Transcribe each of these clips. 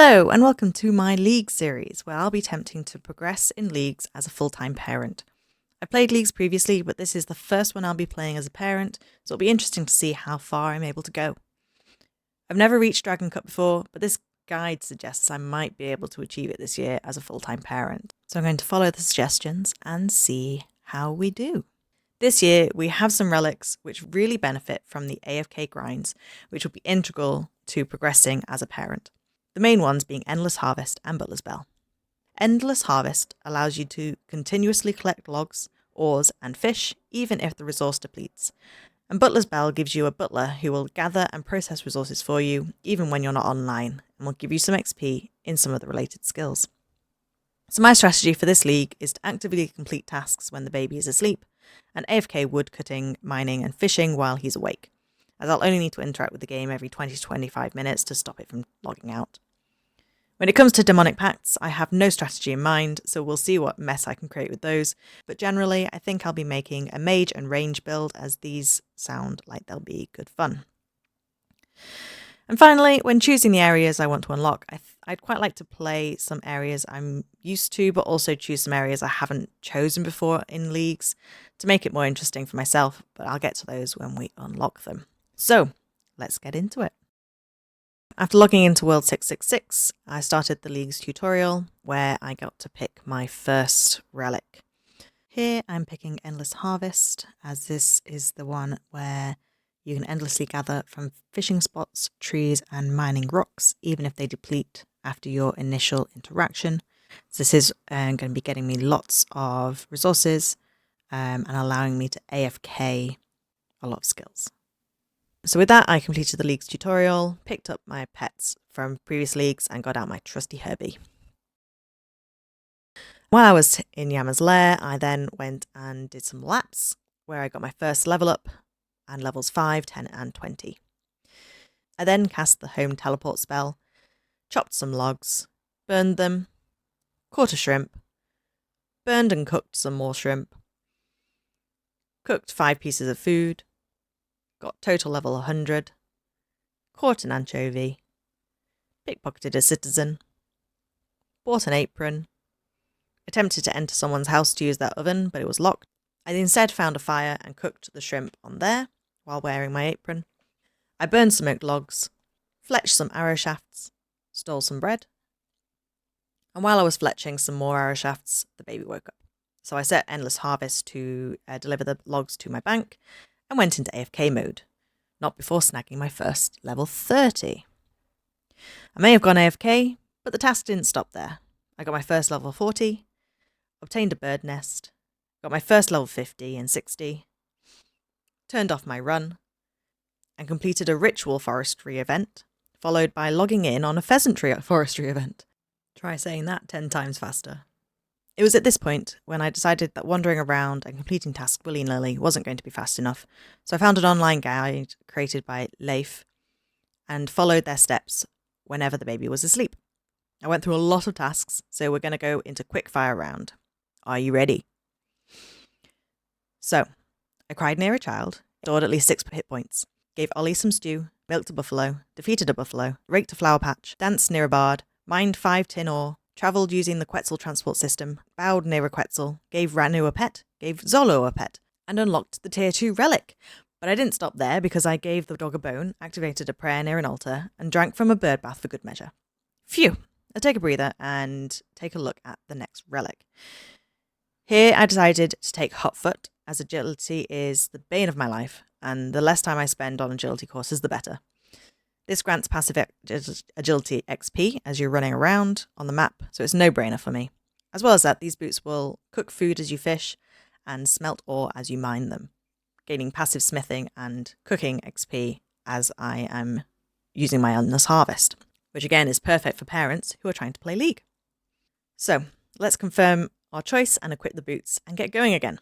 Hello and welcome to my League series, where I'll be attempting to progress in Leagues as a full-time parent. I've played Leagues previously, but this is the first one I'll be playing as a parent, so it'll be interesting to see how far I'm able to go. I've never reached Dragon Cup before, but this guide suggests I might be able to achieve it this year as a full-time parent. So I'm going to follow the suggestions and see how we do. This year, we have some relics which really benefit from the AFK grinds, which will be integral to progressing as a parent. The main ones being Endless Harvest and Butler's Bell. Endless Harvest allows you to continuously collect logs, ores, and fish, even if the resource depletes. And Butler's Bell gives you a butler who will gather and process resources for you, even when you're not online, and will give you some XP in some of the related skills. So my strategy for this league is to actively complete tasks when the baby is asleep, and AFK wood cutting, mining, and fishing while he's awake, as I'll only need to interact with the game every 20 to 25 minutes to stop it from logging out. When it comes to demonic pacts, I have no strategy in mind, so we'll see what mess I can create with those, but generally I think I'll be making a mage and range build, as these sound like they'll be good fun. And finally, when choosing the areas I want to unlock, I'd quite like to play some areas I'm used to, but also choose some areas I haven't chosen before in Leagues to make it more interesting for myself, but I'll get to those when we unlock them. So, let's get into it. After logging into World 666, I started the League's tutorial, where I got to pick my first relic. Here I'm picking Endless Harvest, as this is the one where you can endlessly gather from fishing spots, trees, and mining rocks, even if they deplete after your initial interaction. So this is going to be getting me lots of resources and allowing me to AFK a lot of skills. So with that, I completed the League's tutorial, picked up my pets from previous Leagues, and got out my trusty Herbie. While I was in Yama's lair, I then went and did some laps, where I got my first level up, and levels 5, 10, and 20. I then cast the home teleport spell, chopped some logs, burned them, caught a shrimp, burned and cooked some more shrimp, cooked 5 pieces of food, got total level 100, caught an anchovy, pickpocketed a citizen, bought an apron, attempted to enter someone's house to use their oven, but it was locked. I instead found a fire and cooked the shrimp on there while wearing my apron. I burned smoked logs, fletched some arrow shafts, stole some bread, and while I was fletching some more arrow shafts, the baby woke up. So I set Endless Harvest to deliver the logs to my bank, and went into AFK mode, not before snagging my first level 30. I may have gone AFK, but the task didn't stop there. I got my first level 40, obtained a bird nest, got my first level 50 and 60, turned off my run, and completed a ritual forestry event, followed by logging in on a pheasantry forestry event. Try saying that 10 times faster. It was at this point when I decided that wandering around and completing tasks willy-nilly wasn't going to be fast enough, so I found an online guide created by Leif and followed their steps whenever the baby was asleep. I went through a lot of tasks, so we're going to go into quick fire round. Are you ready? So, I cried near a child, stored at least 6 hit points, gave Ollie some stew, milked a buffalo, defeated a buffalo, raked a flower patch, danced near a bard, mined 5 tin ore, travelled using the Quetzal transport system, bowed near a Quetzal, gave Ranu a pet, gave Zolo a pet, and unlocked the tier 2 relic. But I didn't stop there, because I gave the dog a bone, activated a prayer near an altar, and drank from a bird bath for good measure. Phew! I'll take a breather and take a look at the next relic. Here I decided to take Hotfoot, as agility is the bane of my life, and the less time I spend on agility courses, the better. This grants passive agility XP as you're running around on the map, so it's a no-brainer for me. As well as that, these boots will cook food as you fish and smelt ore as you mine them, gaining passive smithing and cooking XP as I am using my Endless Harvest, which again is perfect for parents who are trying to play League. So, let's confirm our choice and equip the boots and get going again.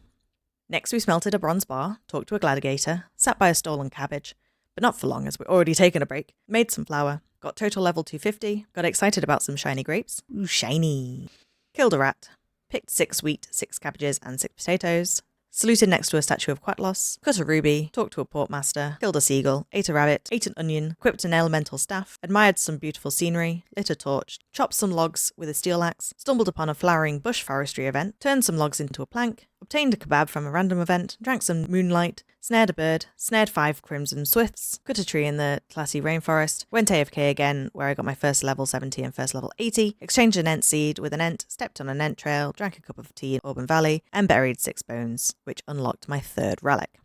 Next we smelted a bronze bar, talked to a gladiator, sat by a stolen cabbage, but not for long as we're already taken a break, made some flour, got total level 250, got excited about some shiny grapes, ooh shiny, killed a rat, picked 6 wheat, 6 cabbages and 6 potatoes, saluted next to a statue of Quatlos, cut a ruby, talked to a portmaster, killed a seagull, ate a rabbit, ate an onion, equipped an elemental staff, admired some beautiful scenery, lit a torch, chopped some logs with a steel axe, stumbled upon a flowering bush forestry event, turned some logs into a plank, obtained a kebab from a random event, drank some moonlight, snared a bird, snared 5 crimson swifts, cut a tree in the classy rainforest, went AFK again where I got my first level 70 and first level 80, exchanged an ent seed with an ent, stepped on an ent trail, drank a cup of tea in Auburn Valley, and buried 6 bones, which unlocked my 3rd relic.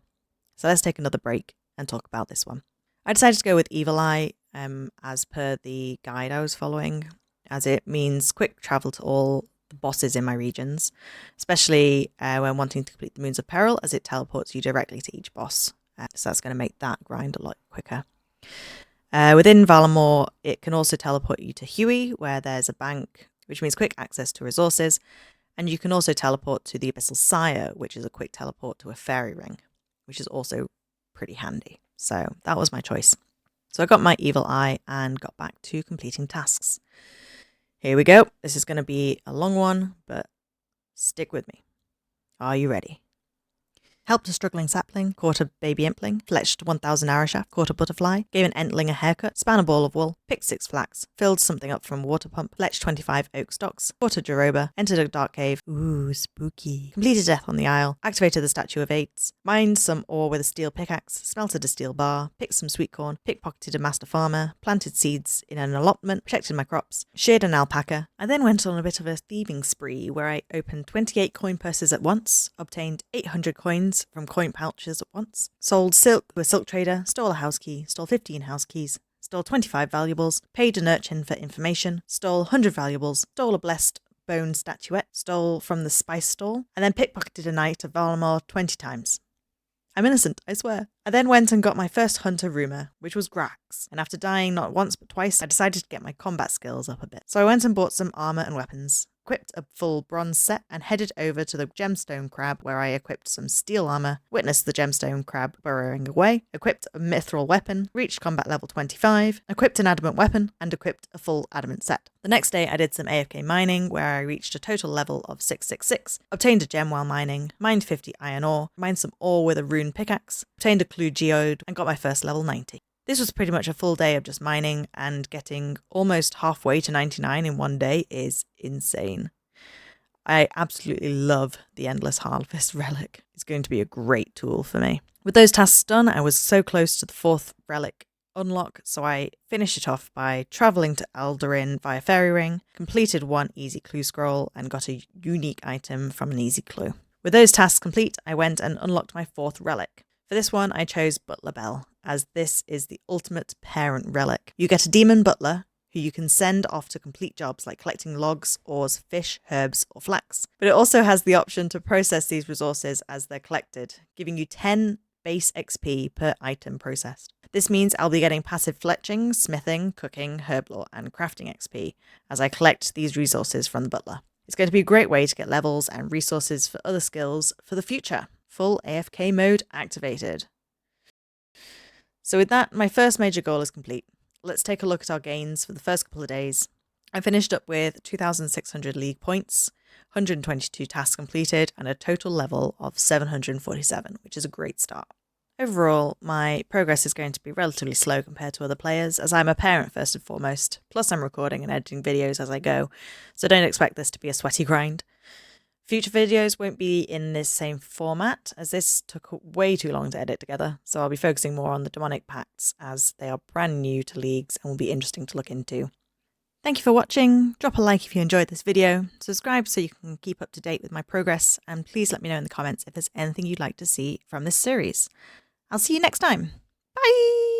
So let's take another break and talk about this one. I decided to go with Evil Eye as per the guide I was following, as it means quick travel to all the bosses in my regions, especially when wanting to complete the Moons of Peril, as it teleports you directly to each boss. So that's going to make that grind a lot quicker. Within Valamore, it can also teleport you to Huey, where there's a bank, which means quick access to resources, and you can also teleport to the Abyssal Sire, which is a quick teleport to a fairy ring, which is also pretty handy. So that was my choice. So I got my Evil Eye and got back to completing tasks. Here we go. This is going to be a long one, but stick with me. Are you ready? Helped a struggling sapling, caught a baby impling, fletched 1000 arrow shaft, caught a butterfly, gave an entling a haircut, span a ball of wool, picked 6 flax, filled something up from a water pump, fletched 25 oak stalks, caught a jeroba, entered a dark cave, ooh, spooky, completed death on the isle, activated the statue of 8s, mined some ore with a steel pickaxe, smelted a steel bar, picked some sweet corn, pickpocketed a master farmer, planted seeds in an allotment, protected my crops, sheared an alpaca, I then went on a bit of a thieving spree where I opened 28 coin purses at once, obtained 800 coins from coin pouches at once, sold silk to a silk trader, stole a house key, stole 15 house keys, stole 25 valuables, paid an urchin for information, stole 100 valuables, stole a blessed bone statuette, stole from the spice stall, and then pickpocketed a knight of Valamore 20 times. I'm innocent, I swear. I then went and got my first hunter rumour, which was Grax, and after dying not once but twice, I decided to get my combat skills up a bit. So I went and bought some armour and weapons, equipped a full bronze set, and headed over to the gemstone crab where I equipped some steel armour, witnessed the gemstone crab burrowing away, equipped a mithril weapon, reached combat level 25, equipped an adamant weapon, and equipped a full adamant set. The next day I did some AFK mining where I reached a total level of 666, obtained a gem while mining, mined 50 iron ore, mined some ore with a rune pickaxe, obtained a clue geode, and got my first level 90. This was pretty much a full day of just mining, and getting almost halfway to 99 in one day is insane. I absolutely love the Endless Harvest relic. It's going to be a great tool for me. With those tasks done, I was so close to the 4th relic unlock, so I finished it off by travelling to Alderin via fairy ring, completed 1 easy clue scroll, and got a unique item from an easy clue. With those tasks complete, I went and unlocked my 4th relic. For this one, I chose Butler Bell, as this is the ultimate parent relic. You get a demon butler, who you can send off to complete jobs like collecting logs, ores, fish, herbs, or flax. But it also has the option to process these resources as they're collected, giving you 10 base XP per item processed. This means I'll be getting passive fletching, smithing, cooking, herb lore, and crafting XP as I collect these resources from the butler. It's going to be a great way to get levels and resources for other skills for the future. Full AFK mode activated. So with that, my first major goal is complete. Let's take a look at our gains for the first couple of days. I finished up with 2,600 league points, 122 tasks completed, and a total level of 747, which is a great start. Overall, my progress is going to be relatively slow compared to other players, as I'm a parent first and foremost, plus I'm recording and editing videos as I go, so don't expect this to be a sweaty grind. Future videos won't be in this same format, as this took way too long to edit together, so I'll be focusing more on the demonic pacts, as they are brand new to leagues and will be interesting to look into. Thank you for watching, drop a like if you enjoyed this video, subscribe so you can keep up to date with my progress, and please let me know in the comments if there's anything you'd like to see from this series. I'll see you next time. Bye!